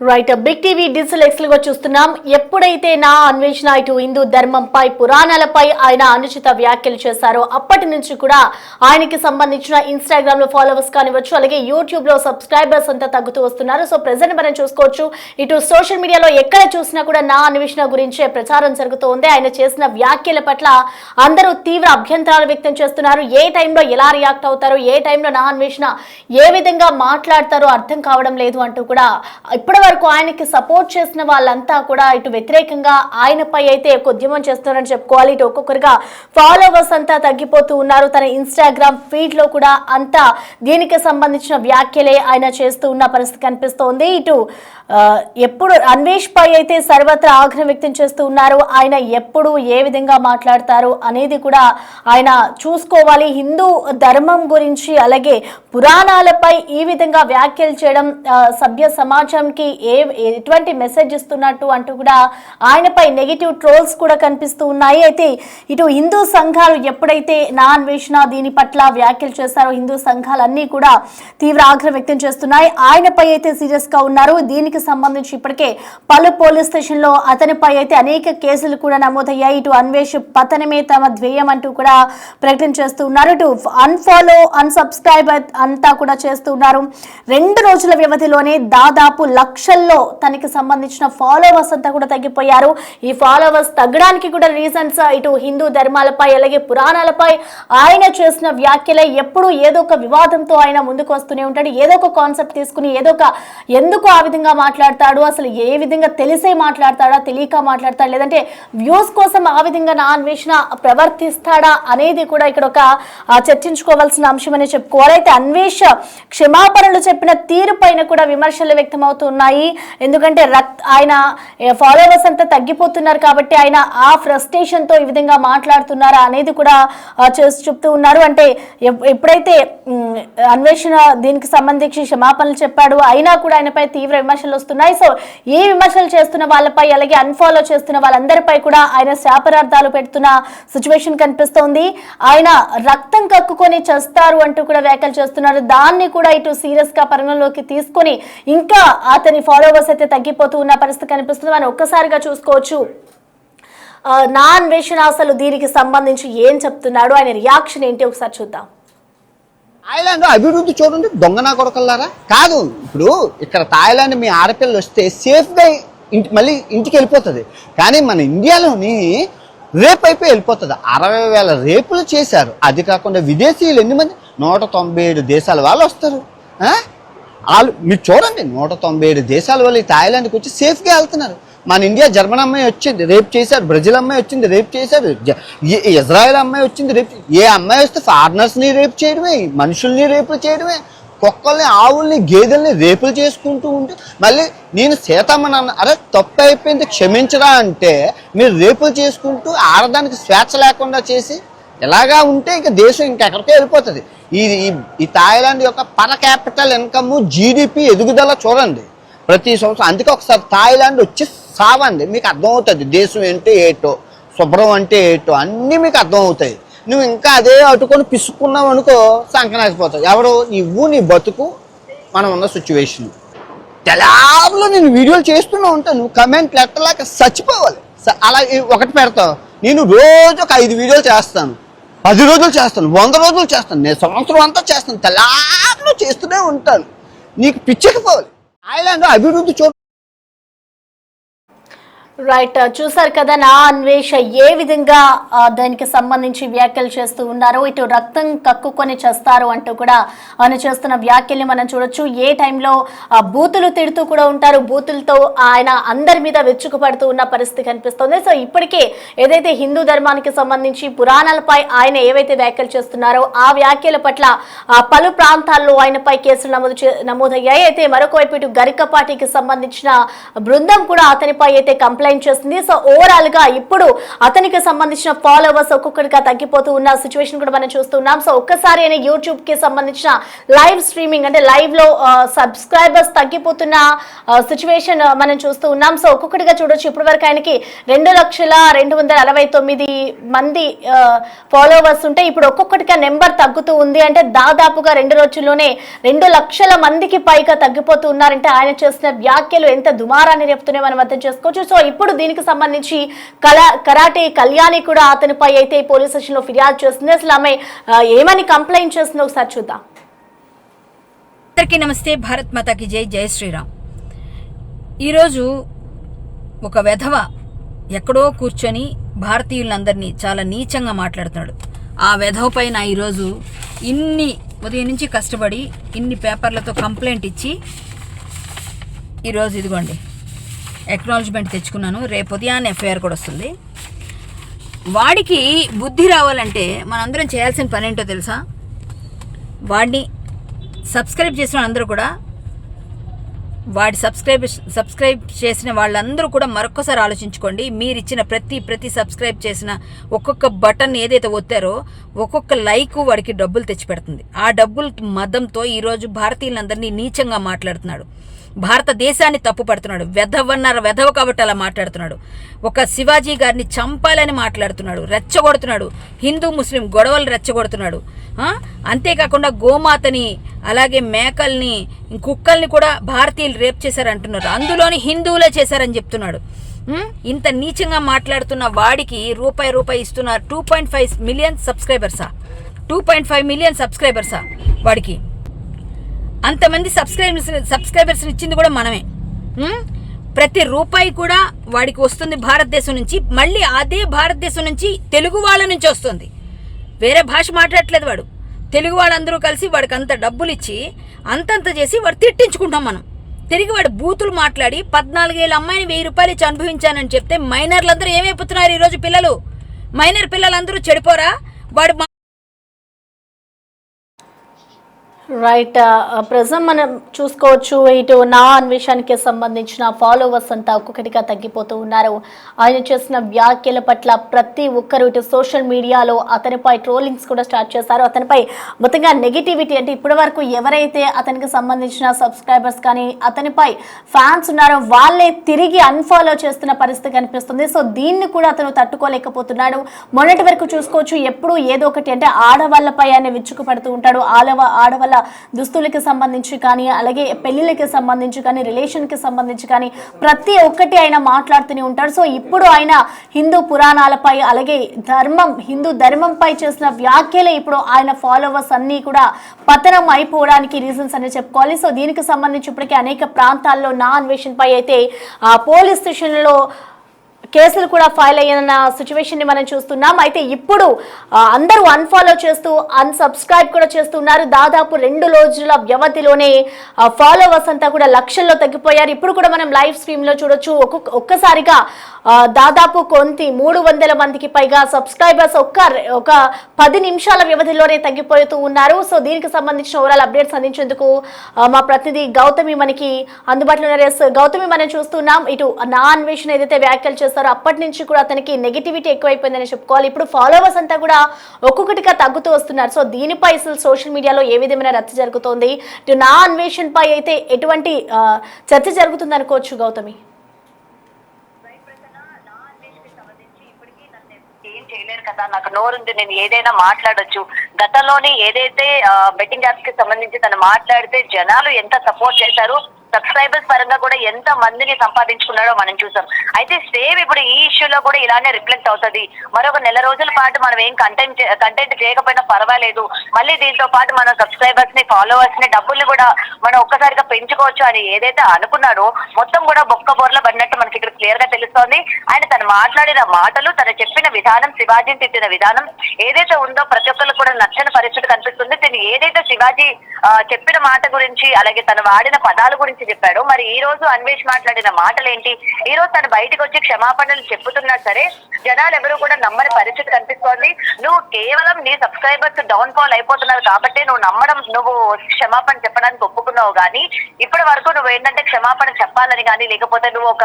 Right big TV digital ఎక్స్లుగా చూస్తున్నాం. ఎప్పుడైతే నా అన్వేషణ ఇటు హిందూ ధర్మంపై పురాణాలపై ఆయన అనుచిత వ్యాఖ్యలు చేశారో అప్పటి నుంచి కూడా ఆయనకి సంబంధించిన ఇన్స్టాగ్రామ్ లో ఫాలోవర్స్ కానివచ్చు, అలాగే యూట్యూబ్ లో సబ్స్క్రైబర్స్ అంతా తగ్గుతూ వస్తున్నారు. సో ప్రెసెంట్ మనం చూసుకోవచ్చు, ఇటు సోషల్ మీడియాలో ఎక్కడ చూసినా కూడా నా అన్వేషణ గురించే ప్రచారం జరుగుతోంది. ఆయన చేసిన వ్యాఖ్యల పట్ల అందరూ తీవ్ర అభ్యంతరాలు వ్యక్తం చేస్తున్నారు. ఏ టైంలో ఎలా రియాక్ట్ అవుతారో, ఏ టైంలో నా అన్వేషణ ఏ విధంగా మాట్లాడతారో అర్థం కావడం లేదు అంటూ కూడా ఇప్పటి వరకు ఆయనకి సపోర్ట్ చేసిన వాళ్ళంతా కూడా ఇటు వ్యతిరేకంగా ఆయనపై అయితే ఉద్యమం చేస్తున్నారని చెప్పుకోవాలి. ఇటు ఒక్కొక్కరిగా ఫాలోవర్స్ అంతా తగ్గిపోతూ ఉన్నారు. తన ఇన్స్టాగ్రామ్ ఫీడ్ లో కూడా అంతా దీనికి సంబంధించిన వ్యాఖ్యలే ఆయన చేస్తూ ఉన్న పరిస్థితి కనిపిస్తోంది. ఇటు ఎప్పుడు అన్వేష్ పై అయితే సర్వత్రా ఆగ్రహం వ్యక్తం చేస్తూ ఉన్నారు. ఆయన ఎప్పుడు ఏ విధంగా మాట్లాడతారు అనేది కూడా ఆయన చూసుకోవాలి. హిందూ ధర్మం గురించి అలాగే పురాణాలపై ఈ విధంగా వ్యాఖ్యలు చేయడం సభ్య సమాజంకి ఎటువంటి మెసేజ్ ఇస్తున్నట్టు అంటూ కూడా ఆయనపై నెగిటివ్ ట్రోల్స్ కూడా కనిపిస్తూ ఉన్నాయి. అయితే ఇటు హిందూ సంఘాలు ఎప్పుడైతే నా అన్వేషణ దీని పట్ల వ్యాఖ్యలు చేశారో హిందూ సంఘాలన్నీ కూడా తీవ్ర ఆగ్రహం వ్యక్తం చేస్తున్నాయి. ఆయనపై అయితే సీరియస్ గా ఉన్నారు. దీనికి సంబంధించి ఇప్పటికే పలు పోలీస్ స్టేషన్ లో అతనిపై అయితే అనేక కేసులు కూడా నమోదయ్యాయి. ఇటు అన్వేష్ పతనమే తమ ధ్యేయం అంటూ కూడా ప్రకటన చేస్తూ ఉన్నారు. ఇటు అన్ఫాలో అన్సబ్స్క్రైబ్ అంతా కూడా చేస్తూ ఉన్నారు. 2 రోజుల వ్యవధిలోనే దాదాపు లక్షల్లో తనకి సంబంధించిన ఫాలోవర్స్ అంతా కూడా తగ్గిపోయారు. ఈ ఫాలోవర్స్ తగ్గడానికి కూడా రీజన్స్ ఇటు హిందూ ధర్మాలపై అలాగే పురాణాలపై ఆయన చేసిన వ్యాఖ్యలే. ఎప్పుడు ఏదో ఒక వివాదంతో ఆయన ముందుకు వస్తూనే ఉంటాడు. ఏదో ఒక కాన్సెప్ట్ తీసుకుని ఎందుకు ఆ విధంగా మాట్లాడతాడు, అసలు ఏ విధంగా తెలిసే మాట్లాడతాడా, తెలియక మాట్లాడతాడు, లేదంటే వ్యూస్ కోసం ఆ విధంగా నా అన్వేషణ ప్రవర్తిస్తాడా అనేది కూడా ఇక్కడ ఒక చర్చించుకోవాల్సిన అంశం అని చెప్పుకోవాలి. అయితే అన్వేష్ క్షమాపణలు చెప్పిన తీరు పైన కూడా విమర్శలు వ్యక్తం అవుతున్నాయి. ఎందుకంటే ఆయన ఫాలోవర్స్ అంతా తగ్గిపోతున్నారు కాబట్టి ఆయన ఆ ఫ్రస్ట్రేషన్ తో ఈ విధంగా మాట్లాడుతున్నారా అనేది కూడా చెప్తూ ఉన్నారు. అంటే ఎప్పుడైతే అన్వేషణ దీనికి సంబంధించి క్షమాపణలు చెప్పాడు అయినా కూడా ఆయనపై తీవ్ర విమర్శలు వస్తున్నాయి. సో ఈ విమర్శలు చేస్తున్న వాళ్ళపై అలాగే అన్ఫాలో చేస్తున్న వాళ్ళందరిపై కూడా ఆయన శాపరార్థాలు పెడుతున్న సిచ్యువేషన్ కనిపిస్తోంది. ఆయన రక్తం కక్కుకొని చేస్తారు అంటూ కూడా వ్యాఖ్యలు చేస్తున్నారు. దాన్ని కూడా ఇటు సీరియస్ గా పరిగణలోకి తీసుకొని ఇంకా అతని ఫాలోవర్స్ అయితే తగ్గిపోతూ ఉన్న పరిస్థితి కనిపిస్తుంది. మనం ఒక్కసారిగా చూసుకోవచ్చు నా అన్వేషణ అసలు దీనికి సంబంధించి ఏం చెప్తున్నాడు, ఆయన రియాక్షన్ ఏంటి ఒకసారి చూద్దాం. థాయిలాండ్ అభివృద్ధి చూడండి, దొంగనా కొడకల్లారా కాదు. ఇప్పుడు ఇక్కడ థాయిలాండ్ మీ ఆడపిల్లలు వస్తే సేఫ్గా మళ్ళీ ఇంటికి వెళ్ళిపోతుంది. కానీ మన ఇండియాలోని రేప్ అయిపోయి వెళ్ళిపోతుంది. 60,000 రేపులు చేశారు. అది కాకుండా విదేశీయులు ఎన్ని మంది, 197 దేశాల వాళ్ళు వస్తారు. వాళ్ళు మీరు చూడండి, 197 దేశాల వాళ్ళు ఈ థాయిలాండ్కి వచ్చి సేఫ్గా వెళ్తున్నారు. మన ఇండియా జర్మన్ అమ్మాయి వచ్చింది రేప్ చేశారు, బ్రెజిల్ అమ్మాయి వచ్చింది రేప్ చేశారు, ఇజ్రాయెల్ అమ్మాయి వచ్చింది రేప్. ఏ అమ్మాయి వస్తే ఫారినర్స్ని రేప్ చేయడమే, మనుషుల్ని రేపులు చేయడమే, కుక్కల్ని ఆవుల్ని గేదెల్ని రేపులు చేసుకుంటూ ఉంటే మళ్ళీ నేను సీతమ్మనన్న అరే తప్పు అయిపోయింది క్షమించరా అంటే మీరు రేపులు చేసుకుంటూ ఆడదానికి స్వేచ్ఛ లేకుండా చేసి ఇలాగా ఉంటే ఇంకా దేశం ఇంకెక్కడికో వెళ్ళిపోతుంది. ఈ థాయిలాండ్ యొక్క పర్ క్యాపిటల్ ఇన్కమ్ జీడిపి ఎదుగుదల చూడండి ప్రతి సంవత్సరం. అందుకే ఒకసారి థాయిలాండ్ వచ్చి సావండి, మీకు అర్థమవుతుంది దేశం అంటే ఏటో, శుభ్రం అంటే ఏటో అన్నీ మీకు అర్థమవుతాయి. నువ్వు ఇంకా అదే అటుకొని పిసుకున్నావు అనుకో సంకనాకపోతావు. ఎవరు నువ్వు, నీ బతుకు, మనం ఉన్న సిచ్యువేషన్. తెలాబులో నేను వీడియోలు చేస్తూనే ఉంటాను, నువ్వు కమెంట్లు ఎట్టలాగా చచ్చిపోవాలి. అలా ఒకటి పెడతావు, నేను రోజు ఒక 5 వీడియోలు చేస్తాను, 10 రోజులు చేస్తాను, 100 రోజులు చేస్తాను, నేను సంవత్సరం అంతా చేస్తాను, తెలాబులో చేస్తూనే ఉంటాను. నీకు పిచ్చెక్కిపోవాలి. థాయిలాండ్ అభివృద్ధి రైట్, చూసారు కదా నా అన్వేష ఏ విధంగా దానికి సంబంధించి వ్యాఖ్యలు చేస్తూ ఉన్నారో. ఇటు రక్తం కక్కుకొని చేస్తారు అంటూ కూడా ఆయన చేస్తున్న వ్యాఖ్యల్ని మనం చూడొచ్చు. ఏ టైంలో బూతులు తిడుతూ కూడా ఉంటారు, బూతులతో ఆయన అందరి మీద వెచ్చుకుపడుతూ ఉన్న పరిస్థితి కనిపిస్తుంది. సో ఇప్పటికే ఏదైతే హిందూ ధర్మానికి సంబంధించి పురాణాలపై ఆయన ఏవైతే వ్యాఖ్యలు చేస్తున్నారో ఆ వ్యాఖ్యల పట్ల పలు ప్రాంతాల్లో ఆయనపై కేసులు నమోదయ్యాయి. అయితే మరొక వైపు ఇటు గరికపాటికి సంబంధించిన బృందం కూడా అతనిపై అయితే కంప్లైంట్ కంప్లైంట్ చేసింది. సో ఓవరాల్ గా ఇప్పుడు అతనికి సంబంధించిన ఫాలోవర్స్ ఒక్కొక్కటిగా తగ్గిపోతూ ఉన్న సిచ్యువేషన్ కూడా మనం చూస్తున్నాం. సో ఒక్కసారి అయినా యూట్యూబ్ కి సంబంధించిన లైవ్ స్ట్రీమింగ్ అంటే లైవ్ లో సబ్స్క్రైబర్స్ తగ్గిపోతున్న సిచ్యువేషన్ మనం చూస్తూ ఉన్నాం. సో ఒక్కొక్కటిగా చూడొచ్చు. ఇప్పటి వరకు ఆయనకి 2,269 మంది ఫాలోవర్స్ ఉంటే ఇప్పుడు ఒక్కొక్కటిగా నెంబర్ తగ్గుతూ ఉంది. అంటే దాదాపుగా 2 రోజుల్లోనే 2 లక్షల మందికి పైగా తగ్గిపోతూ ఉన్నారంటే ఆయన చేసిన వ్యాఖ్యలు ఎంత దుమారాన్ని రేపుతున్నాయో మనం అర్థం చేసుకోవచ్చు. సో ఇప్పుడు దీనికి సంబంధించి కరాటే కళ్యాణి కూడా అతనిపై అయితే పోలీస్ స్టేషన్ లో ఫిర్యాదు చేస్తుంది. అసలు ఆమె ఏమని కంప్లైంట్ చేస్తుందో ఒకసారి చూద్దాం. అందరికీ నమస్తే. భారత్ మాతాకి జై. జై శ్రీరామ్. ఈరోజు ఒక వెధవ ఎక్కడో కూర్చొని భారతీయులందరినీ చాలా నీచంగా మాట్లాడుతున్నాడు. ఆ వెధవ పైన ఈరోజు ఉదయం నుంచి కష్టపడి ఇన్ని పేపర్లతో కంప్లైంట్ ఇచ్చి ఈరోజు ఇదిగోండి ఎక్నాలజ్మెంట్ తెచ్చుకున్నాను. రేపు ఉదయాన్నే ఎఫ్ఐఆర్ కూడా వస్తుంది. వాడికి బుద్ధి రావాలంటే మనందరం చేయాల్సిన పని ఏంటో తెలుసా? వాడిని సబ్స్క్రైబ్ చేసిన అందరూ కూడా వాడి సబ్స్క్రైబ్ చేసిన వాళ్ళందరూ కూడా మరొక్కసారి ఆలోచించుకోండి. మీరు ఇచ్చిన ప్రతి సబ్స్క్రైబ్ చేసిన ఒక్కొక్క బటన్ ఏదైతే ఒత్తారో ఒక్కొక్క లైక్ వాడికి డబ్బులు తెచ్చిపెడుతుంది. ఆ డబ్బుల మదంతో ఈరోజు భారతీయులందరినీ నీచంగా మాట్లాడుతున్నాడు. భారతదేశాన్ని తప్పు పడుతున్నాడు. వెధవ కాబట్టి అలా మాట్లాడుతున్నాడు. ఒక శివాజీ గారిని చంపాలని మాట్లాడుతున్నాడు, రెచ్చగొడుతున్నాడు. హిందూ ముస్లిం గొడవలు రెచ్చగొడుతున్నాడు. అంతేకాకుండా గోమాతని అలాగే మేకల్ని కుక్కల్ని కూడా భారతీయులు రేప్ చేశారంటున్నారు. అందులోని హిందువులే చేశారని చెప్తున్నాడు. ఇంత నీచంగా మాట్లాడుతున్న వాడికి రూపాయి ఇస్తున్నారు. 2.5 మిలియన్ సబ్స్క్రైబర్సా? 2.5 మిలియన్ సబ్స్క్రైబర్సా వాడికి? అంతమంది సబ్స్క్రైబర్స్ ఇచ్చింది కూడా మనమే. ప్రతి రూపాయి కూడా వాడికి వస్తుంది భారతదేశం నుంచి. మళ్ళీ అదే భారతదేశం నుంచి తెలుగు వాళ్ళ నుంచి వస్తుంది. వేరే భాష మాట్లాడట్లేదు వాడు. తెలుగు వాళ్ళందరూ కలిసి వాడికి అంత డబ్బులు ఇచ్చి అంతంత చేసి వాడు తిట్టించుకుంటాం మనం. తిరిగి వాడు బూతులు మాట్లాడి 14 ఏళ్ళ అమ్మాయిని 1000 రూపాయలు ఇచ్చి అనుభవించానని చెప్తే మైనర్లందరూ ఏమైపోతున్నారు ఈరోజు? మైనర్ పిల్లలందరూ చెడిపోరా? వాడు రైట్. ప్రజెంట్ మనం చూసుకోవచ్చు ఇటు నా అన్వేషణకి సంబంధించిన ఫాలోవర్స్ అంతా ఒక్కొక్కటిగా తగ్గిపోతూ ఉన్నారు. ఆయన చేసిన వ్యాఖ్యల పట్ల ప్రతి ఒక్కరు ఇటు సోషల్ మీడియాలో అతనిపై ట్రోలింగ్స్ కూడా స్టార్ట్ చేశారు. అతనిపై మొత్తంగా నెగిటివిటీ అంటే ఇప్పటి వరకు ఎవరైతే అతనికి సంబంధించిన సబ్స్క్రైబర్స్ కానీ అతనిపై ఫ్యాన్స్ ఉన్నారో వాళ్ళే తిరిగి అన్ఫాలో చేస్తున్న పరిస్థితి కనిపిస్తుంది. సో దీన్ని కూడా అతను తట్టుకోలేకపోతున్నాడు. మొన్నటి వరకు చూసుకోవచ్చు ఎప్పుడు ఏదో ఒకటి అంటే ఆడవాళ్ళపై ఆయన విచ్చుకు పడుతూ ఉంటాడు. ఆడవాళ్ళ దుస్తులకి సంబంధించి కానీ అలాగే పెళ్లిళ్ళకి సంబంధించి కానీ రిలేషన్కి సంబంధించి కానీ ప్రతి ఒక్కటి ఆయన మాట్లాడుతూనే ఉంటాడు. సో ఇప్పుడు ఆయన హిందూ పురాణాలపై అలాగే హిందూ ధర్మంపై చేసిన వ్యాఖ్యలే ఇప్పుడు ఆయన ఫాలోవర్స్ అన్నీ కూడా పతనం అయిపోవడానికి రీజన్స్ అని చెప్పుకోవాలి. సో దీనికి సంబంధించి ఇప్పటికే అనేక ప్రాంతాల్లో నా అన్వేషణపై అయితే పోలీస్ స్టేషన్లో కేసులు కూడా ఫైల్ అయిన సిచ్యువేషన్ ని మనం చూస్తున్నాం. అయితే ఇప్పుడు అందరూ అన్ఫాలో చేస్తూ అన్సబ్స్క్రైబ్ కూడా చేస్తున్నారు. దాదాపు 2 రోజుల వ్యవధిలోనే ఫాలోవర్స్ అంతా కూడా లక్షల్లో తగ్గిపోయారు. ఇప్పుడు కూడా మనం లైవ్ స్ట్రీమ్ లో చూడొచ్చు. ఒక్కసారిగా దాదాపు 300 మందికి పైగా సబ్స్క్రైబర్స్ ఒక 10 నిమిషాల వ్యవధిలోనే తగ్గిపోతూ ఉన్నారు. సో దీనికి సంబంధించిన ఓవరాల్ అప్డేట్స్ అందించేందుకు మా ప్రతినిధి గౌతమి మనకి అందుబాటులో ఉన్నారు. గౌతమి, మనం చూస్తున్నాం ఇటు నా అన్వేషణ ఏదైతే వ్యాఖ్యలు చేస్తారో అప్పటి నుంచి కూడా అతనికి నెగిటివిటీ ఎక్కువైపోయిందని చెప్పుకోవాలి. ఇప్పుడు ఫాలోవర్స్ అంతా కూడా ఒక్కొక్కటిగా తగ్గుతూ వస్తున్నారు. సో దీనిపై అసలు సోషల్ మీడియాలో ఏ విధమైన రచ్చ జరుగుతోంది? ఇటు నా అన్వేషణపై అయితే ఎటువంటి చర్చ జరుగుతుంది అనుకోవచ్చు గౌతమి? ఏం చేయలేరు కదా, నాకు నోరుంది, నేను ఏదైనా మాట్లాడొచ్చు. గతంలోని ఏదైతే బెట్టింగ్ యాప్స్ కి సంబంధించి తను మాట్లాడితే జనాలు ఎంత సపోర్ట్ చేశారు, సబ్స్క్రైబర్స్ పరంగా కూడా ఎంత మందిని సంపాదించుకున్నాడో మనం చూసాం. అయితే సేమ్ ఇప్పుడు ఈ ఇష్యూలో కూడా ఇలానే రిఫ్లెక్ట్ అవుతుంది. మరొక 1 నెల రోజుల పాటు మనం ఏం కంటెంట్ చేయకపోయినా పర్వాలేదు, మళ్ళీ దీంతో పాటు మన సబ్స్క్రైబర్స్ ని ఫాలోవర్స్ ని డబ్బుల్ని కూడా మనం ఒక్కసారిగా పెంచుకోవచ్చు అని ఏదైతే అనుకున్నాడో మొత్తం కూడా బొక్క బోర్ల పడినట్టు మనకి ఇక్కడ క్లియర్ గా తెలుస్తోంది. ఆయన తను మాట్లాడిన మాటలు, తను చెప్పిన విధానం, శివాజీని తిట్టిన విధానం ఏదైతే ఉందో ప్రతి ఒక్కరికి కూడా నచ్చని పరిస్థితి కనిపిస్తుంది. తను ఏదైతే శివాజీ చెప్పిన మాట గురించి అలాగే తను వాడిన పదాల గురించి చెప్పాడు. మరి ఈ రోజు అన్వేష్ మాట్లాడిన మాటలు ఏంటి? ఈ రోజు తను బయటకు వచ్చి క్షమాపణలు చెప్పుతున్నా సరే జనాలు ఎవరు కూడా నమ్మని పరిస్థితి కనిపిస్తోంది. నువ్వు కేవలం నీ సబ్స్క్రైబర్స్ డౌన్ ఫాల్ అయిపోతున్నారు కాబట్టి నువ్వు క్షమాపణ చెప్పడానికి ఒప్పుకున్నావు. కానీ ఇప్పటి వరకు నువ్వు ఏంటంటే క్షమాపణ చెప్పాలని కానీ లేకపోతే నువ్వు ఒక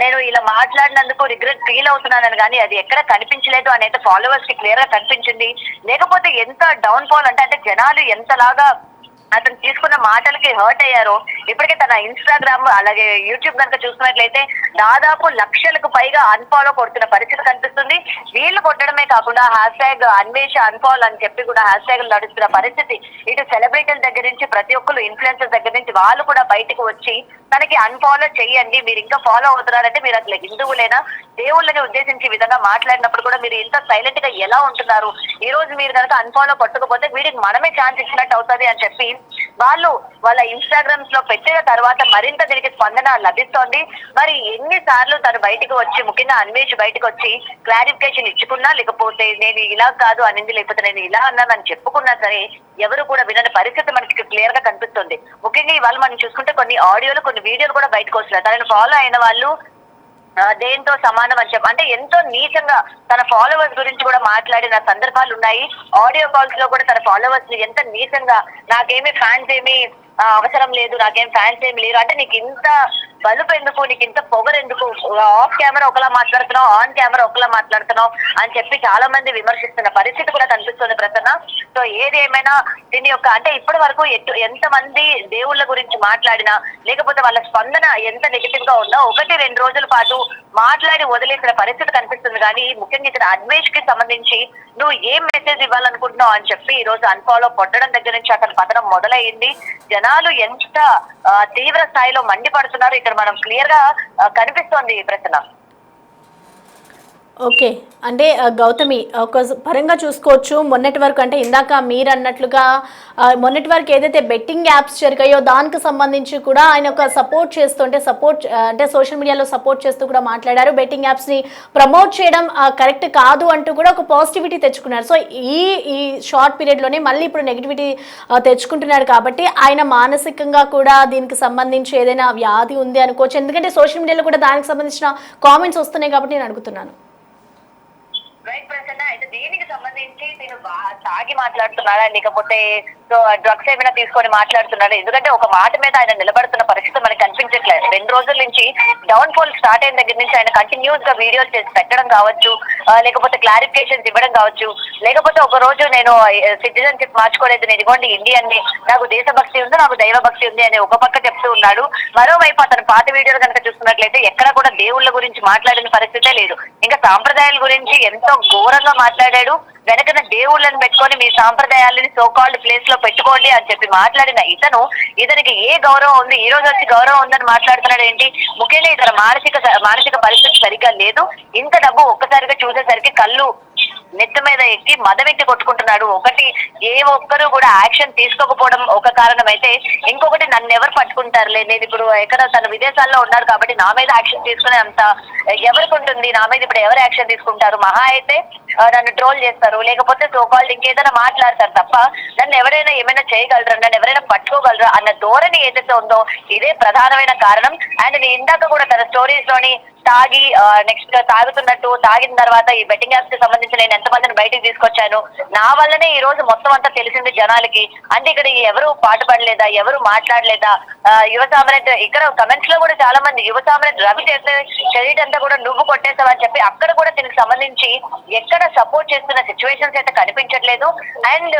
నేను ఇలా మాట్లాడినందుకు రిగ్రెట్ ఫీల్ అవుతున్నానని కానీ అది ఎక్కడ కనిపించలేదు అని అయితే ఫాలోవర్స్ కి క్లియర్ గా కనిపించింది. లేకపోతే ఎంత డౌన్ ఫాల్ అంటే జనాలు ఎంతలాగా అతను తీసుకున్న మాటలకి హర్ట్ అయ్యారో. ఇప్పటికే తన ఇన్స్టాగ్రామ్ అలాగే యూట్యూబ్ కనుక చూసుకున్నట్లయితే దాదాపు లక్షలకు పైగా అన్ఫాలో కొడుతున్న పరిస్థితి కనిపిస్తుంది. వీళ్ళు కొట్టడమే కాకుండా హ్యాష్ అన్వేష అన్ఫాలో అని చెప్పి కూడా హ్యాష్ ట్యాగ్ నడుస్తున్న పరిస్థితి. ఇటు సెలబ్రిటీల దగ్గర నుంచి ప్రతి ఒక్కరు ఇన్ఫ్లుయెన్సర్ దగ్గర నుంచి వాళ్ళు కూడా బయటకు వచ్చి తనకి అన్ఫాలో చెయ్యండి, మీరు ఇంకా ఫాలో అవుతున్నారంటే మీరు అసలు హిందువులేనా, దేవుళ్ళని ఉద్దేశించి విధంగా మాట్లాడినప్పుడు కూడా మీరు ఇంత సైలెంట్ గా ఎలా ఉంటున్నారు, ఈ రోజు మీరు కనుక అన్ఫాలో కొట్టకపోతే వీడికి మనమే ఛాన్స్ ఇచ్చినట్టు అవుతుంది అని చెప్పి వాళ్ళు వాళ్ళ ఇన్స్టాగ్రామ్స్ లో పెట్టిన తర్వాత మరింత దీనికి స్పందన లభిస్తోంది. మరి ఎన్నిసార్లు తను బయటకు వచ్చి ముఖ్యంగా అన్వేష్ బయటకు వచ్చి క్లారిఫికేషన్ ఇచ్చుకున్నా, లేకపోతే నేను ఇలా కాదు అనింది, లేకపోతే నేను ఇలా అన్నానని చెప్పుకున్నా సరే ఎవరు కూడా వినని పరిస్థితి మనకి క్లియర్ గా కనిపిస్తుంది. ముఖ్యంగా ఇవాళ మనం చూసుకుంటే కొన్ని ఆడియోలు కొన్ని వీడియోలు కూడా బయటకు వస్తున్నాయి. తనను ఫాలో అయిన వాళ్ళు దేంతో సమానం అని చెప్పి అంటే ఎంతో నీచంగా తన ఫాలోవర్స్ గురించి కూడా మాట్లాడిన సందర్భాలు ఉన్నాయి. ఆడియో కాల్స్ లో కూడా తన ఫాలోవర్స్ ని ఎంత నీచంగా, నాకేమి ఫ్యాన్స్ ఏమి అవసరం లేదు, నాకేం ఫ్యాన్స్ ఏమి లేరు అంటే నీకు ఇంత బలుపు ఎందుకు, నీకు ఇంత పొగరెందుకు, ఆఫ్ కెమెరా ఒకలా మాట్లాడుతున్నావు, ఆన్ కెమెరా ఒకలా మాట్లాడుతున్నావు అని చెప్పి చాలా మంది విమర్శిస్తున్న పరిస్థితి కూడా కనిపిస్తుంది ప్రసన్న. సో ఏది ఏమైనా దీని యొక్క అంటే ఇప్పటి వరకు ఎంత మంది దేవుళ్ళ గురించి మాట్లాడినా లేకపోతే వాళ్ళ స్పందన ఎంత నెగిటివ్ గా ఉన్నా 1-2 రోజుల పాటు మాట్లాడి వదిలేసిన పరిస్థితి కనిపిస్తుంది. కానీ ముఖ్యంగా ఇక్కడ అన్వేష్ కి సంబంధించి నువ్వు ఏం మెసేజ్ ఇవ్వాలనుకుంటున్నావు అని చెప్పి ఈ రోజు అన్ఫాలో కొట్టడం దగ్గర నుంచి అతని పతనం మొదలైంది. జనాలు ఎంత తీవ్ర స్థాయిలో మండిపడుతున్నారు ఇక్కడ మనం క్లియర్ గా కనిపిస్తోంది ప్రశ్న. ఓకే, అంటే గౌతమి ఒక పరంగా చూసుకోవచ్చు. మొన్నటి వరకు అంటే ఇందాక మీరు అన్నట్లుగా మొన్నటి వరకు ఏదైతే బెట్టింగ్ యాప్స్ జరిగాయో దానికి సంబంధించి కూడా ఆయన ఒక సపోర్ట్ చేస్తుంటే అంటే సోషల్ మీడియాలో సపోర్ట్ చేస్తూ కూడా మాట్లాడారు. బెట్టింగ్ యాప్స్ని ప్రమోట్ చేయడం కరెక్ట్ కాదు అంటూ కూడా ఒక పాజిటివిటీ తెచ్చుకున్నారు. సో ఈ షార్ట్ పీరియడ్లోనే మళ్ళీ ఇప్పుడు నెగిటివిటీ తెచ్చుకుంటున్నాడు కాబట్టి ఆయన మానసికంగా కూడా దీనికి సంబంధించి ఏదైనా వ్యాధి ఉంది అనుకోవచ్చు. ఎందుకంటే సోషల్ మీడియాలో కూడా దానికి సంబంధించిన కామెంట్స్ వస్తున్నాయి కాబట్టి నేను అడుగుతున్నాను. రైట్ ప్రసన్న, అయితే దీనికి సంబంధించి నేను తాగి మాట్లాడుతున్నాడా లేకపోతే డ్రగ్స్ ఏమైనా తీసుకొని మాట్లాడుతున్నాడా? ఎందుకంటే ఒక మాట మీద ఆయన నిలబడుతున్న పరిస్థితి మనకి కనిపించట్లేదు. 2 రోజుల నుంచి డౌన్ ఫాల్ స్టార్ట్ అయిన దగ్గర నుంచి ఆయన కంటిన్యూస్ గా వీడియోస్ చేసి పెట్టడం కావచ్చు, లేకపోతే క్లారిఫికేషన్స్ ఇవ్వడం కావచ్చు, లేకపోతే ఒక రోజు నేను సిటిజన్షిప్ మార్చుకోలేదు, నేను ఇవ్వండి ఇండియన్ ని, నాకు దేశభక్తి ఉంది, నాకు దైవ భక్తి ఉంది అని ఒక పక్క చెప్తూ ఉన్నాడు. మరోవైపు అతను పాత వీడియోలు కనుక చూసుకున్నట్లయితే ఎక్కడ కూడా దేవుళ్ళ గురించి మాట్లాడిన పరిస్థితే లేదు. ఇంకా సాంప్రదాయాల గురించి ఎంతో ఘోరంగా మాట్లాడాడు. వెనకన దేవుళ్ళని పెట్టుకొని మీ సాంప్రదాయాలని సోకాల్డ్ ప్లేస్ లో పెట్టుకోండి అని చెప్పి మాట్లాడిన ఇతనికి ఏ గౌరవం ఉంది? ఈ రోజు వచ్చి గౌరవం ఉందని మాట్లాడుతున్నాడు ఏంటి? ముఖ్యంగా ఇతర మానసిక పరిస్థితి సరిగ్గా లేదు. ఇంత డబ్బు ఒక్కసారిగా చూసేసరికి కళ్ళు నెత్తి మీద ఎక్కి మదవెక్కి కొట్టుకుంటున్నాడు. ఒకటి ఏ ఒక్కరు కూడా యాక్షన్ తీసుకోకపోవడం ఒక కారణం అయితే, ఇంకొకటి నన్ను ఎవరు పట్టుకుంటారులే, నేను ఇప్పుడు ఎక్కడ తన విదేశాల్లో ఉన్నాడు కాబట్టి నా మీద యాక్షన్ తీసుకునే అంత ఎవరికి ఉంటుంది, నా మీద ఇప్పుడు ఎవరు యాక్షన్ తీసుకుంటారు? మహా అయితే నన్ను ట్రోల్ చేస్తారు, లేకపోతే సోకాల్డ్ ఇంకేదైనా మాట్లాడతారు తప్ప నన్ను ఎవరైనా ఏమైనా చేయగలరా, నన్ను ఎవరైనా పట్టుకోగలరా అన్న ధోరణి ఏదైతే ఉందో ఇదే ప్రధానమైన కారణం. అండ్ నేను ఇందాక కూడా తన స్టోరీస్ లోని తాగి నెక్స్ట్ తాగుతున్నట్టు, తాగిన తర్వాత ఈ బెట్టింగ్ యాప్స్ కి సంబంధించి నేను ఎంతమందిని బయటికి తీసుకొచ్చాను, నా వల్లనే ఈ రోజు మొత్తం అంతా తెలిసింది జనాలకి, అంటే ఇక్కడ ఎవరు పాటుపడలేదా, ఎవరు మాట్లాడలేదా, యువ సామ్రాట్ ఇక్కడ కమెంట్స్ లో కూడా చాలా మంది యువ సామ్రాట్ రవి చేసే క్రెడిట్ అంతా కూడా నువ్వు కొట్టేసావని చెప్పి అక్కడ కూడా దీనికి సంబంధించి ఎక్కడ సపోర్ట్ చేస్తున్న సిచ్యువేషన్స్ అయితే కనిపించట్లేదు. అండ్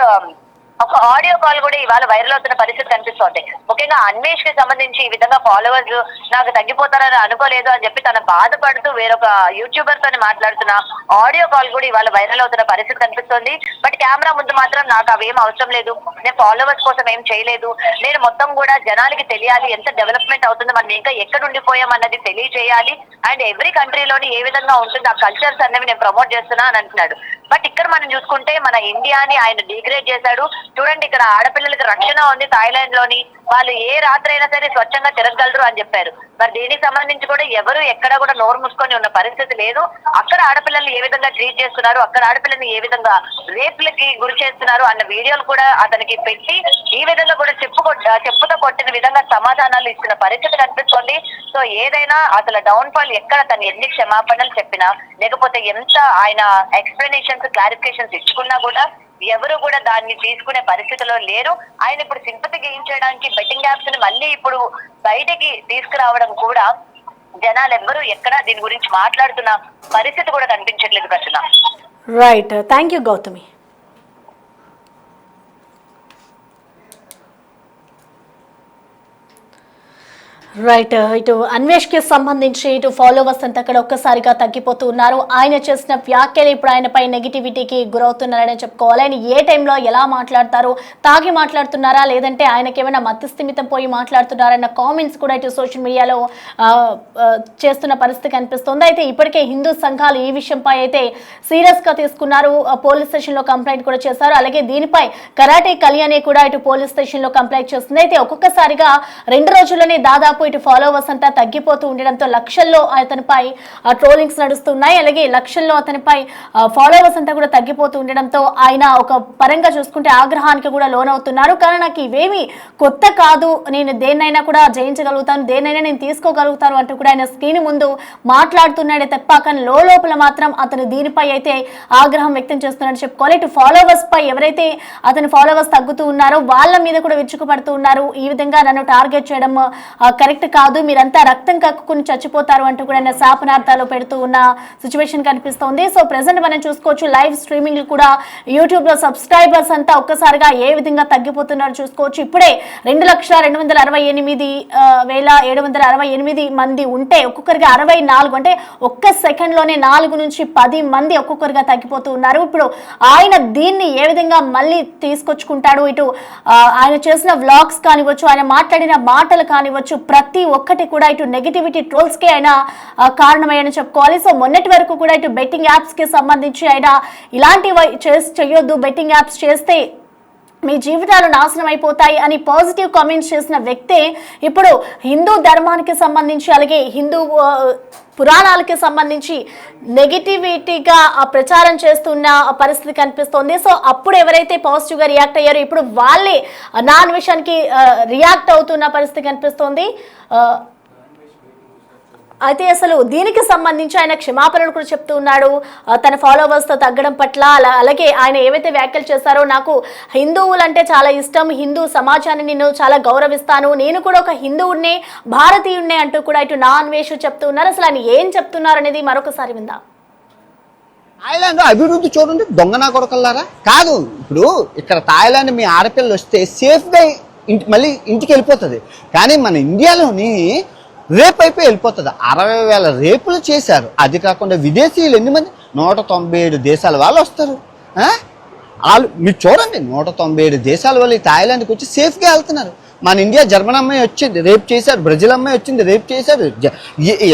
ఒక ఆడియో కాల్ కూడా ఇవాళ వైరల్ అవుతున్న పరిస్థితి కనిపిస్తోంది. ముఖ్యంగా అన్వేష్ కి సంబంధించి ఈ విధంగా ఫాలోవర్స్ నాకు తగ్గిపోతారని అనుకోలేదు అని చెప్పి తన బాధపడుతూ వేరొక యూట్యూబర్ తోని మాట్లాడుతున్న ఆడియో కాల్ కూడా ఇవాళ వైరల్ అవుతున్న పరిస్థితి కనిపిస్తోంది. బట్ కెమెరా ముందు మాత్రం నాకు అవేం అవసరం లేదు, నేను ఫాలోవర్స్ కోసం ఏం చేయలేదు, నేను మొత్తం కూడా జనాలకి తెలియాలి ఎంత డెవలప్మెంట్ అవుతుందో, మనం ఇంకా ఎక్కడ ఉండిపోయాం అన్నది తెలియజేయాలి, అండ్ ఎవ్రీ కంట్రీలోని ఏ విధంగా ఉంటుంది ఆ కల్చర్స్ అనేవి నేను ప్రమోట్ చేస్తున్నా అని అంటున్నాడు. బట్ ఇక్కడ మనం చూసుకుంటే మన ఇండియాని ఆయన డిగ్రేడ్ చేశాడు. చూడండి, ఇక్కడ ఆడపిల్లలకి రక్షణ ఉంది థాయిలాండ్ లోని, వాళ్ళు ఏ రాత్రి అయినా సరే స్వచ్ఛంగా తిరగలరు అని చెప్పారు. మరి దీనికి సంబంధించి కూడా ఎవరు ఎక్కడ కూడా నోరు మూసుకొని ఉన్న పరిస్థితి లేదు. అక్కడ ఆడపిల్లల్ని ఏ విధంగా ట్రీట్ చేస్తున్నారు, అక్కడ ఆడపిల్లల్ని ఏ విధంగా రేపులకి గురి చేస్తున్నారు అన్న వీడియోలు కూడా అతనికి పెట్టి ఈ విధంగా కూడా చెప్పుతో కొట్టిన విధంగా సమాధానాలు ఇస్తున్న పరిస్థితి కనిపిస్తోంది. సో ఏదైనా అసలు డౌన్ ఫాల్ ఎక్కడ తను ఎన్ని క్షమాపణలు చెప్పినా లేకపోతే ఎంత ఆయన ఎక్స్ప్లెనేషన్స్ క్లారిఫికేషన్స్ ఇచ్చుకున్నా కూడా ఎవరు కూడా దాన్ని తీసుకునే పరిస్థితిలో లేరు. ఆయన ఇప్పుడు సింపతి గెయిన్ చేయడానికి బెట్టింగ్ యాప్స్ ని మళ్ళీ ఇప్పుడు బయటకి తీసుకురావడం కూడా జనాలు ఎవ్వరూ ఎక్కడ దీని గురించి మాట్లాడుతున్న పరిస్థితి కూడా కనిపించట్లేదు ప్రశ్న. Right, thank you Gautami. Right, ఇటు అన్వేష్కి సంబంధించి ఇటు ఫాలోవర్స్ అంతా అక్కడ ఒక్కసారిగా తగ్గిపోతూ ఉన్నారు. ఆయన చేసిన వ్యాఖ్యలు ఇప్పుడు ఆయనపై నెగిటివిటీకి గురవుతున్నారని చెప్పుకోవాలి. ఆయన ఏ టైంలో ఎలా మాట్లాడతారు, తాగి మాట్లాడుతున్నారా లేదంటే ఆయనకి ఏమైనా మతిస్థిమితం పోయి మాట్లాడుతున్నారన్న కామెంట్స్ కూడా ఇటు సోషల్ మీడియాలో చేస్తున్న పరిస్థితి కనిపిస్తుంది. అయితే ఇప్పటికే హిందూ సంఘాలు ఈ విషయంపై అయితే సీరియస్గా తీసుకున్నారు, పోలీస్ స్టేషన్లో కంప్లైంట్ కూడా చేశారు. అలాగే దీనిపై కరాటే కళ్యాణి కూడా ఇటు పోలీస్ స్టేషన్లో కంప్లైంట్ చేస్తుంది. అయితే ఒక్కొక్కసారిగా 2 రోజుల్లోనే దాదాపు ఇటు ఫాలోవర్స్ అంతా తగ్గిపోతూ ఉండడంతో లక్షల్లో అతనిపై ట్రోలింగ్స్ నడుస్తున్నాయి. అలాగే లక్షల్లో అతనిపై ఫాలోవర్స్ అంతా కూడా తగ్గిపోతూ ఉండడంతో ఆయన ఒక పరంగా చూసుకుంటే ఆగ్రహానికి కూడా లోనవుతున్నారు. కానీ నాకు ఇవేమి కొత్త కాదు, నేను దేన్నైనా కూడా జయించగలుగుతాను, దేన్నైనా నేను తీసుకోగలుగుతాను అంటూ కూడా ఆయన స్క్రీన్ ముందు మాట్లాడుతున్నాడే తప్ప కానీ లోపల మాత్రం అతను దీనిపై అయితే ఆగ్రహం వ్యక్తం చేస్తున్నాడని చెప్పుకోవాలి. ఇటు ఫాలోవర్స్ పై ఎవరైతే అతని ఫాలోవర్స్ తగ్గుతూ ఉన్నారో వాళ్ళ మీద కూడా విరుచుకుపడుతూ ఉన్నారు. ఈ విధంగా నన్ను టార్గెట్ చేయడం కరెక్ట్ కాదు, మీరంతా రక్తం కక్కుని చచ్చిపోతారు అంటూ కూడా శాపనార్థాలు పెడుతూ ఉన్న సిచ్యువేషన్ కనిపిస్తోంది. సో ప్రెసెంట్ మనం చూసుకోవచ్చు లైవ్ స్ట్రీమింగ్ కూడా యూట్యూబ్ లో సబ్స్క్రైబర్స్ అంతా ఒక్కసారిగా ఏ విధంగా తగ్గిపోతున్నారో చూసుకోవచ్చు. ఇప్పుడే 2,268,768 మంది ఉంటే ఒక్కొక్కరికి 64 అంటే ఒక్క సెకండ్ లోనే 4 నుంచి 10 మంది ఒక్కొక్కరిగా తగ్గిపోతూ ఉన్నారు. ఇప్పుడు ఆయన దీన్ని ఏ విధంగా మళ్ళీ తీసుకొచ్చుకుంటాడు, ఇటు ఆయన చేసిన వ్లాగ్స్ కానివచ్చు, ఆయన మాట్లాడిన మాటలు కానివచ్చు, ప్రతి ఒక్కటి కూడా ఇటు నెగిటివిటీ ట్రోల్స్ కి ఆయన కారణమయ్యని చెప్పుకోవాలి. సో మొన్నటి వరకు కూడా ఇటు బెట్టింగ్ యాప్స్ కి సంబంధించి ఆయన ఇలాంటివి చేయొద్దు, బెట్టింగ్ యాప్స్ చేస్తే మీ జీవితాలు నాశనం అయిపోతాయి అని పాజిటివ్ కామెంట్స్ చేసిన వ్యక్తే ఇప్పుడు హిందూ ధర్మానికి సంబంధించి అలాగే హిందూ పురాణాలకి సంబంధించి నెగిటివిటీగా ప్రచారం చేస్తున్న పరిస్థితి కనిపిస్తోంది. సో అప్పుడు ఎవరైతే పాజిటివ్గా రియాక్ట్ అయ్యారో ఇప్పుడు వాళ్ళే నాన్ విషయానికి రియాక్ట్ అవుతున్న పరిస్థితి కనిపిస్తోంది. అయితే అసలు దీనికి సంబంధించి ఆయన క్షమాపణలు కూడా చెప్తూ ఉన్నాడు తన ఫాలోవర్స్ తో తగ్గడం పట్ల. అలాగే ఆయన ఏవైతే వ్యాఖ్యలు చేశారో, నాకు హిందువులంటే చాలా ఇష్టం, హిందూ సమాజాన్ని నేను చాలా గౌరవిస్తాను, నేను కూడా ఒక హిందువున్నే భారతీయున్నే అంటూ కూడా ఇటు నా అన్వేషణ చెప్తూ ఉన్నారు. అసలు ఆయన ఏం చెప్తున్నారు అనేది మరొకసారి విందాం. థాయిలాండ్ అభివృద్ధి చూడండి, దొంగనా కొడకల్లారా. కాదు, ఇప్పుడు ఇక్కడ థాయిలాండ్ మీ ఆడపిల్లలు వస్తే సేఫ్గా మళ్ళీ ఇంటికి వెళ్ళిపోతుంది. కానీ మన ఇండియాలోని రేపు అయిపోయి వెళ్ళిపోతుంది. 60,000 రేపులు చేశారు. అది కాకుండా విదేశీయులు ఎన్ని మంది, 197 దేశాల వాళ్ళు వస్తారు. వాళ్ళు మీరు చూడండి, 197 దేశాల వాళ్ళు ఈ థాయిలాండ్కి వచ్చి సేఫ్గా వెళ్తున్నారు. మన ఇండియా జర్మన్ అమ్మాయి వచ్చింది రేపు చేశారు, బ్రెజిల్ అమ్మాయి వచ్చింది రేపు చేశారు,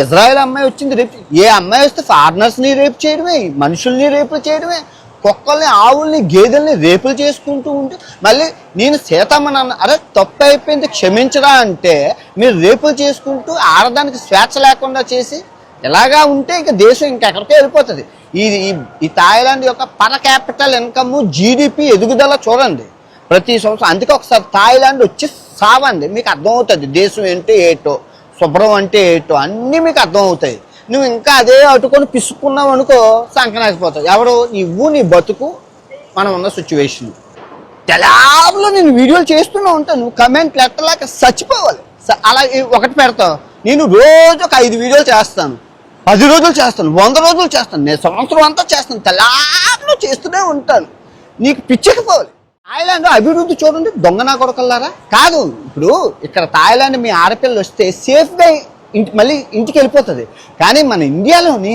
ఇజ్రాయెల్ అమ్మాయి వచ్చింది రేపు. ఏ అమ్మాయి వస్తే ఫారినర్స్ని రేపు చేయడమే, మనుషుల్ని రేపులు చేయడమే, కుక్కల్ని ఆవుల్ని గేదెల్ని రేపులు చేసుకుంటూ ఉంటే మళ్ళీ నేను సీతమ్మనన్న అరే తప్పు అయిపోయింది క్షమించరా అంటే మీరు రేపులు చేసుకుంటూ ఆడదానికి స్వేచ్ఛ లేకుండా చేసి ఇలాగా ఉంటే ఇంకా దేశం ఇంకెక్కడికో వెళ్ళిపోతుంది. ఈ థాయిలాండ్ యొక్క పర్ క్యాపిటల్ ఇన్కమ్ జీడిపి ఎదుగుదల చూడండి ప్రతి సంవత్సరం. అందుకే ఒకసారి థాయిలాండ్ వచ్చి సావండి, మీకు అర్థమవుతుంది దేశం అంటే ఏటో, శుభ్రం అంటే ఏటో అన్నీ మీకు అర్థమవుతాయి. నువ్వు ఇంకా అదే అటుకొని పిసుకున్నావు అనుకో సంకనాకపోతావు. ఎవరు నువ్వు, నీ బతుకు, మనం ఉన్న సిచ్యువేషన్. తెలాబులో నేను వీడియోలు చేస్తూనే ఉంటాను, నువ్వు కమెంట్లు ఎట్టలేక చచ్చిపోవాలి. అలా ఒకటి పెడతావు, నేను రోజు ఒక 5 వీడియోలు చేస్తాను, 10 రోజులు చేస్తాను, 100 రోజులు చేస్తాను, నేను సంవత్సరం అంతా చేస్తాను, తెలాబులో చేస్తూనే ఉంటాను. నీకు పిచ్చెక్కిపోవాలి. థాయిలాండ్ అభివృద్ధి చూడండి, దొంగనా కొడకల్లారా. కాదు, ఇప్పుడు ఇక్కడ థాయిలాండ్ మీ ఆడపిల్లలు వస్తే సేఫ్గా మళ్ళీ ఇంటికి వెళ్ళిపోతుంది. కానీ మన ఇండియాలోని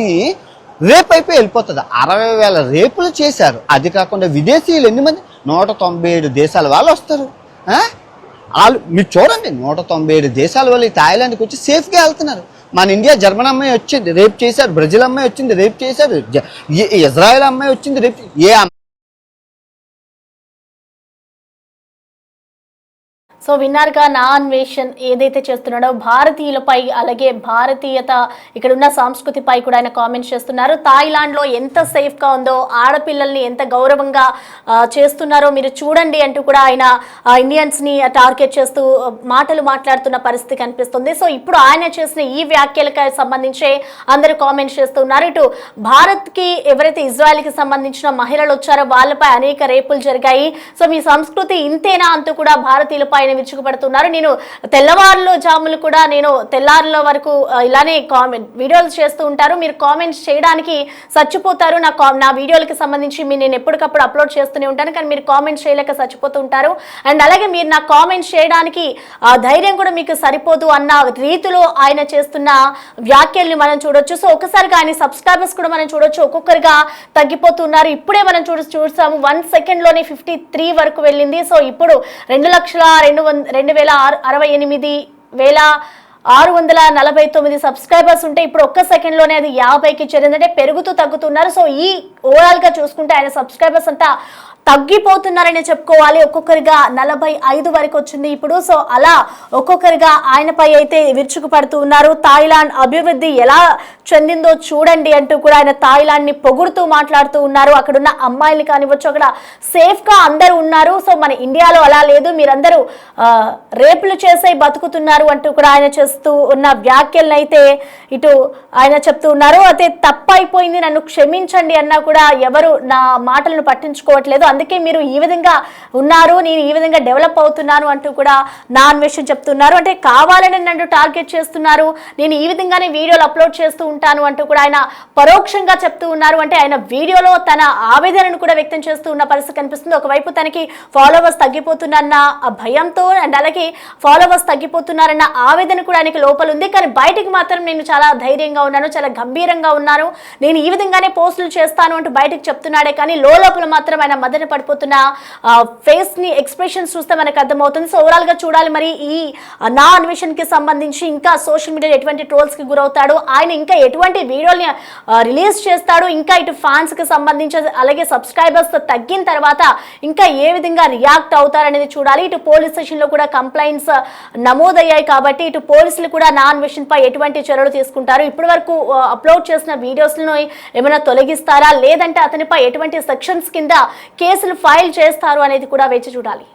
రేపు అయిపోయి వెళ్ళిపోతుంది. 60,000 రేపులు చేశారు. అది కాకుండా విదేశీయులు ఎన్ని మంది, 197 దేశాల వాళ్ళు వస్తారు. వాళ్ళు మీరు చూడండి, 197 దేశాల వాళ్ళు ఈ థాయిలాండ్కి వచ్చి సేఫ్గా వెళ్తున్నారు. మన ఇండియా జర్మన్ అమ్మాయి వచ్చింది రేపు చేశారు, బ్రెజిల్ అమ్మాయి వచ్చింది రేపు చేశారు, ఇజ్రాయెల్ అమ్మాయి వచ్చింది రేపు. సో విన్నారుగా నా అన్వేషణ్ ఏదైతే చేస్తున్నాడో భారతీయులపై అలాగే భారతీయత ఇక్కడ ఉన్న సంస్కృతిపై కూడా ఆయన కామెంట్స్ చేస్తున్నారు. థాయిలాండ్లో ఎంత సేఫ్గా ఉందో, ఆడపిల్లల్ని ఎంత గౌరవంగా చేస్తున్నారో మీరు చూడండి అంటూ కూడా ఆయన ఇండియన్స్ని టార్గెట్ చేస్తూ మాటలు మాట్లాడుతున్న పరిస్థితి కనిపిస్తుంది. సో ఇప్పుడు ఆయన చేసిన ఈ వ్యాఖ్యలకు సంబంధించి అందరూ కామెంట్స్ చేస్తున్నారు. ఇటు భారత్కి ఎవరైతే ఇజ్రాయెల్కి సంబంధించిన మహిళలు వచ్చారో వాళ్ళపై అనేక రేపులు జరిగాయి. సో మీ సంస్కృతి ఇంతేనా అంటూ కూడా భారతీయులపై ఆయన విరుచుకుపడుతున్నారు. నేను తెల్లవారులు జాములు కూడా నేను తెల్లారుల వరకు ఇలానే వీడియోలు చేస్తూ ఉంటారు. మీరు కామెంట్స్ చేయడానికి చచ్చిపోతారు. నా వీడియోలకి సంబంధించి నేను ఎప్పటికప్పుడు అప్లోడ్ చేస్తూనే ఉంటాను, కానీ మీరు కామెంట్స్ చేయలేక చచ్చిపోతూ ఉంటారు. అండ్ అలాగే మీరు నా కామెంట్స్ చేయడానికి ధైర్యం కూడా మీకు సరిపోదు అన్న రీతిలో ఆయన చేస్తున్న వ్యాఖ్యల్ని మనం చూడొచ్చు. సో ఒకసారిగా ఆయన సబ్స్క్రైబర్స్ కూడా మనం చూడొచ్చు, ఒక్కొక్కరిగా తగ్గిపోతున్నారు. ఇప్పుడే మనం చూసాము 1 సెకండ్లోనే 53 వరకు వెళ్ళింది. సో ఇప్పుడు 2,68,649 సబ్స్క్రైబర్స్ ఉంటే ఇప్పుడు ఒక్క సెకండ్ లోనే అది 50కి చేరిందంటే పెరుగుతూ తగ్గుతున్నారు. సో ఈ ఓవరాల్ గా చూసుకుంటే ఆయన సబ్స్క్రైబర్స్ అంతా తగ్గిపోతున్నారని చెప్పుకోవాలి. ఒక్కొక్కరిగా 45 వరకు వచ్చింది ఇప్పుడు. సో అలా ఒక్కొక్కరిగా ఆయనపై అయితే విరుచుకుపడుతూ ఉన్నారు. థాయిలాండ్ అభివృద్ధి ఎలా చెందిందో చూడండి అంటూ కూడా ఆయన థాయిలాండ్ ని పొగుడుతూ మాట్లాడుతూ ఉన్నారు. అక్కడున్న అమ్మాయిలు కానివ్వచ్చు, అక్కడ సేఫ్ గా అందరూ ఉన్నారు. సో మన ఇండియాలో అలా లేదు, మీరందరూ రేపులు చేసే బతుకుతున్నారు అంటూ కూడా ఆయన చేస్తూ ఉన్న వ్యాఖ్యలను అయితే ఇటు ఆయన చెప్తూ ఉన్నారు. అయితే తప్పైపోయింది, నన్ను క్షమించండి అన్నా కూడా ఎవరు నా మాటలను పట్టించుకోవట్లేదు, అందుకే మీరు ఈ విధంగా ఉన్నారు, నేను ఈ విధంగా డెవలప్ అవుతున్నాను అంటూ కూడా నా అన్వేషణ చెప్తున్నారు. అంటే కావాలని నన్ను టార్గెట్ చేస్తున్నారు, నేను ఈ విధంగానే వీడియోలు అప్లోడ్ చేస్తూ ఉంటాను అంటూ కూడా ఆయన పరోక్షంగా చెప్తూ ఉన్నారు. అంటే ఆయన వీడియోలో తన ఆవేదనను కూడా వ్యక్తం చేస్తూ ఉన్న పరిస్థితి కనిపిస్తుంది. ఒకవైపు తనకి ఫాలోవర్స్ తగ్గిపోతున్నారన్న భయంతో అండ్ అలాగే ఫాలోవర్స్ తగ్గిపోతున్నారన్న ఆవేదన కూడా ఆయనకి లోపల ఉంది. కానీ బయటికి మాత్రం నేను చాలా ధైర్యంగా ఉన్నాను, చాలా గంభీరంగా ఉన్నాను, నేను ఈ విధంగానే పోస్టులు చేస్తాను అంటూ బయటకు చెప్తున్నాడే కానీ లోపల మాత్రం ఆయన మదన పడిపోతున్న ఫేస్ ని ఎక్స్ప్రెషన్స్ చూస్తే మనకు అర్థమవుతుంది. సో ఓవరాల్ గా చూడాలి మరి ఈ నా అన్వేషణకి సంబంధించి ఇంకా సోషల్ మీడియాలో ఎటువంటి ట్రోల్స్ కి గురవుతాడు, ఆయన ఇంకా ఎటువంటి వీడియోని రిలీజ్ చేస్తాడు, ఇంకా ఇటు ఫ్యాన్స్ కి సంబంధించి అలాగే సబ్స్క్రైబర్స్ తగ్గిన తర్వాత ఇంకా ఏ విధంగా రియాక్ట్ అవుతారనేది చూడాలి. ఇటు పోలీస్ స్టేషన్ లో కూడా కంప్లైంట్స్ నమోదయ్యాయి కాబట్టి ఇటు పోలీసులు కూడా నా అన్వేషణ పై ఎటువంటి చర్యలు తీసుకుంటారు, ఇప్పటి వరకు అప్లోడ్ చేసిన వీడియోస్ ను ఏమైనా తొలగిస్తారా, లేదంటే అతనిపై ఎటువంటి సెక్షన్స్ కింద కేసులు ఫైల్ చేస్తారు అనేది కూడా వేచి చూడాలి.